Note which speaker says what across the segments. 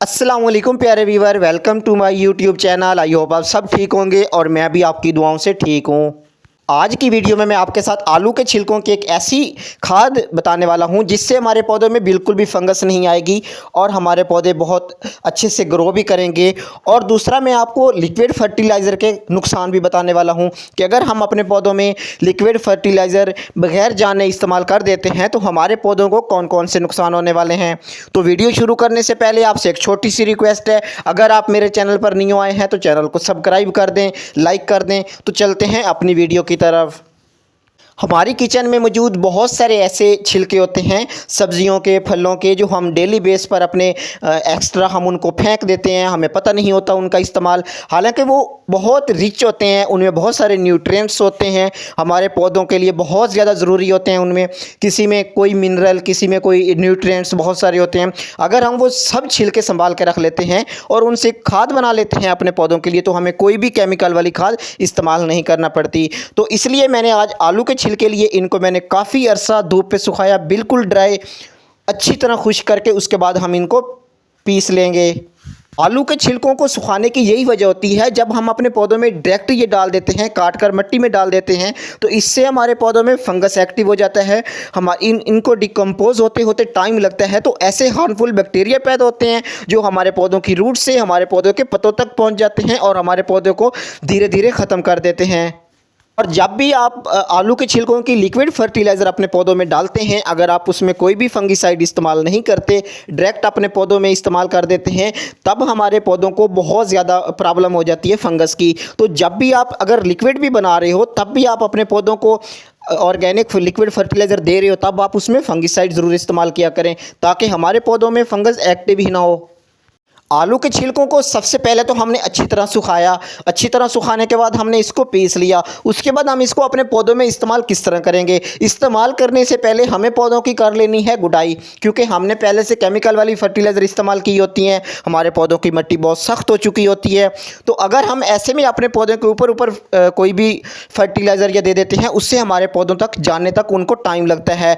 Speaker 1: अस्सलाम वालेकुम प्यारे viewer, welcome to my YouTube channel. I hope आप सब ठीक होंगे और मैं भी आपकी दुआओं से ठीक हूँ। आज की वीडियो में मैं आपके साथ आलू के छिलकों की एक ऐसी खाद बताने वाला हूं जिससे हमारे पौधों में बिल्कुल भी फंगस नहीं आएगी और हमारे पौधे बहुत अच्छे से ग्रो भी करेंगे। और दूसरा, मैं आपको लिक्विड फर्टिलाइज़र के नुकसान भी बताने वाला हूं कि अगर हम अपने पौधों में लिक्विड फर्टिलाइज़र बगैर जाने इस्तेमाल कर देते हैं तो हमारे पौधों को कौन कौन से नुकसान होने वाले हैं। तो वीडियो शुरू करने से पहले आपसे एक छोटी सी रिक्वेस्ट है, अगर आप मेरे चैनल पर न्यू आए हैं तो चैनल को सब्सक्राइब कर दें, लाइक कर दें। तो चलते हैं अपनी वीडियो की तरफ। हमारी किचन में मौजूद बहुत सारे ऐसे छिलके होते हैं सब्जियों के, फलों के, जो हम डेली बेस पर अपने एक्स्ट्रा हम उनको फेंक देते हैं, हमें पता नहीं होता उनका इस्तेमाल। हालांकि वो बहुत रिच होते हैं, उनमें बहुत सारे न्यूट्रिएंट्स होते हैं, हमारे पौधों के लिए बहुत ज़्यादा ज़रूरी होते हैं। उनमें किसी में कोई मिनरल, किसी में कोई न्यूट्रिएंट्स बहुत सारे होते हैं। अगर हम वो सब छिलके संभाल के रख लेते हैं और उनसे खाद बना लेते हैं अपने पौधों के लिए, तो हमें कोई भी केमिकल वाली खाद इस्तेमाल नहीं करना पड़ती। तो इसलिए मैंने आज आलू के के लिए इनको मैंने काफ़ी अरसा धूप पे सुखाया, बिल्कुल ड्राई, अच्छी तरह खुश्क करके उसके बाद हम इनको पीस लेंगे। आलू के छिलकों को सुखाने की यही वजह होती है, जब हम अपने पौधों में डायरेक्ट ये डाल देते हैं, काट कर मिट्टी में डाल देते हैं, तो इससे हमारे पौधों में फंगस एक्टिव हो जाता है। इनको डिकम्पोज होते होते टाइम लगता है, तो ऐसे हार्मफुल बैक्टीरिया पैदा होते हैं जो हमारे पौधों की रूट से हमारे पौधों के पत्तों तक पहुंच जाते हैं और हमारे पौधों को धीरे धीरे ख़त्म कर देते हैं। और जब भी आप आलू के छिलकों की लिक्विड फर्टिलाइज़र अपने पौधों में डालते हैं, अगर आप उसमें कोई भी फंगिसाइड इस्तेमाल नहीं करते, डायरेक्ट अपने पौधों में इस्तेमाल कर देते हैं, तब हमारे पौधों को बहुत ज़्यादा प्रॉब्लम हो जाती है फंगस की। तो जब भी आप अगर लिक्विड भी बना रहे हो, तब भी आप अपने पौधों को ऑर्गेनिक लिक्विड फर्टिलाइज़र दे रहे हो, तब आप उसमें फंगिसाइड ज़रूर इस्तेमाल किया करें ताकि हमारे पौधों में फंगस एक्टिव ही ना हो। आलू के छिलकों को सबसे पहले तो हमने अच्छी तरह सुखाया। अच्छी तरह सुखाने के बाद हमने इसको पीस लिया। उसके बाद हम इसको अपने पौधों में इस्तेमाल किस तरह करेंगे। इस्तेमाल करने से पहले हमें पौधों की कर लेनी है गुडाई, क्योंकि हमने पहले से केमिकल वाली फर्टिलाइज़र इस्तेमाल की होती हैं, हमारे पौधों की मिट्टी बहुत सख्त हो चुकी होती है। तो अगर हम ऐसे में अपने पौधों के ऊपर ऊपर कोई भी फर्टिलाइज़र या दे देते हैं, उससे हमारे पौधों तक जाने तक उनको टाइम लगता है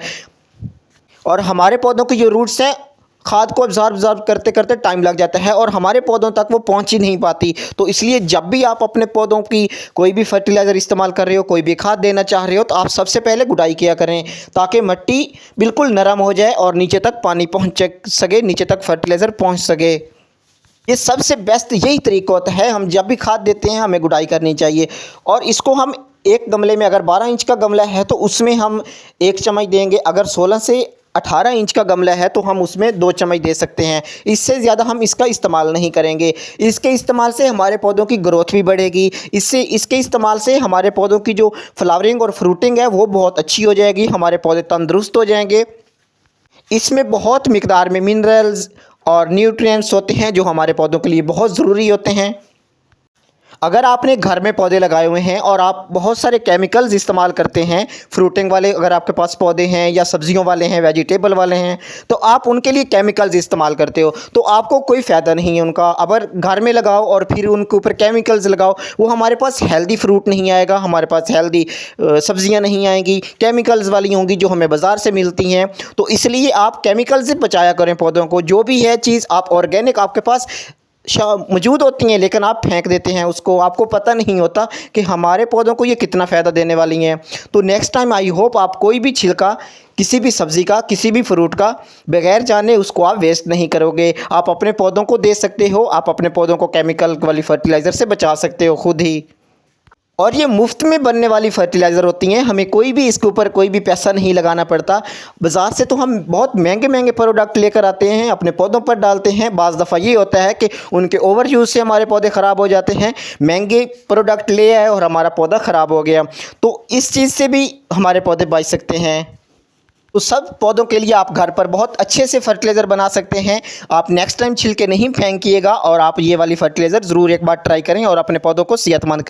Speaker 1: और हमारे पौधों की जो रूट्स हैं खाद को ऑब्जर्व करते करते टाइम लग जाता है और हमारे पौधों तक वो पहुंच ही नहीं पाती। तो इसलिए जब भी आप अपने पौधों की कोई भी फर्टिलाइज़र इस्तेमाल कर रहे हो, कोई भी खाद देना चाह रहे हो, तो आप सबसे पहले गुडाई किया करें ताकि मिट्टी बिल्कुल नरम हो जाए और नीचे तक पानी पहुंच सके, नीचे तक फर्टिलाइज़र पहुंच सके। ये सबसे बेस्ट यही तरीका होता है। हम जब भी खाद देते हैं हमें गुडाई करनी चाहिए। और इसको हम एक गमले में, अगर 12 इंच का गमला है तो उसमें हम 1 चम्मच देंगे, अगर 16 से 18 इंच का गमला है तो हम उसमें 2 चम्मच दे सकते हैं। इससे ज़्यादा हम इसका इस्तेमाल नहीं करेंगे। इसके इस्तेमाल से हमारे पौधों की ग्रोथ भी बढ़ेगी। इसके इस्तेमाल से हमारे पौधों की जो फ्लावरिंग और फ्रूटिंग है वो बहुत अच्छी हो जाएगी, हमारे पौधे तंदुरुस्त हो जाएंगे। इसमें बहुत मिकदार में मिनरल्स और न्यूट्रिएंट्स होते हैं जो हमारे पौधों के लिए बहुत ज़रूरी होते हैं। अगर आपने घर में पौधे लगाए हुए हैं और आप बहुत सारे केमिकल्स इस्तेमाल करते हैं फ्रूटिंग वाले, अगर आपके पास पौधे हैं या सब्जियों वाले हैं, वेजिटेबल वाले हैं, तो आप उनके लिए केमिकल्स इस्तेमाल करते हो, तो आपको कोई फ़ायदा नहीं है उनका। अगर घर में लगाओ और फिर उनके ऊपर केमिकल्स लगाओ, वो हमारे पास हेल्दी फ्रूट नहीं आएगा, हमारे पास हेल्दी सब्जियाँ नहीं आएंगी, केमिकल्स वाली होंगी जो हमें बाज़ार से मिलती हैं। तो इसलिए आप केमिकल से बचाया करें पौधों को। जो भी है चीज़ आप ऑर्गेनिक आपके पास मौजूद होती हैं, लेकिन आप फेंक देते हैं उसको, आपको पता नहीं होता कि हमारे पौधों को ये कितना फ़ायदा देने वाली हैं। तो नेक्स्ट टाइम आई होप आप कोई भी छिलका किसी भी सब्ज़ी का, किसी भी फ्रूट का बगैर जाने उसको आप वेस्ट नहीं करोगे। आप अपने पौधों को दे सकते हो, आप अपने पौधों को केमिकल वाली फर्टिलाइज़र से बचा सकते हो खुद ही। और ये मुफ्त में बनने वाली फर्टिलाइज़र होती हैं, हमें कोई भी इसके ऊपर कोई भी पैसा नहीं लगाना पड़ता। बाज़ार से तो हम बहुत महंगे महंगे प्रोडक्ट लेकर आते हैं, अपने पौधों पर डालते हैं। बाज़ दफ़ा ये होता है कि उनके ओवर यूज़ से हमारे पौधे ख़राब हो जाते हैं। महंगे प्रोडक्ट ले आए और हमारा पौधा ख़राब हो गया, तो इस चीज़ से भी हमारे पौधे बच सकते हैं। तो सब पौधों के लिए आप घर पर बहुत अच्छे से फर्टिलाइज़र बना सकते हैं। आप नेक्स्ट टाइम छिलके नहीं फेंकिएगा और आप ये वाली फर्टिलाइज़र ज़रूर एक बार ट्राई करें और अपने पौधों को सेहतमंद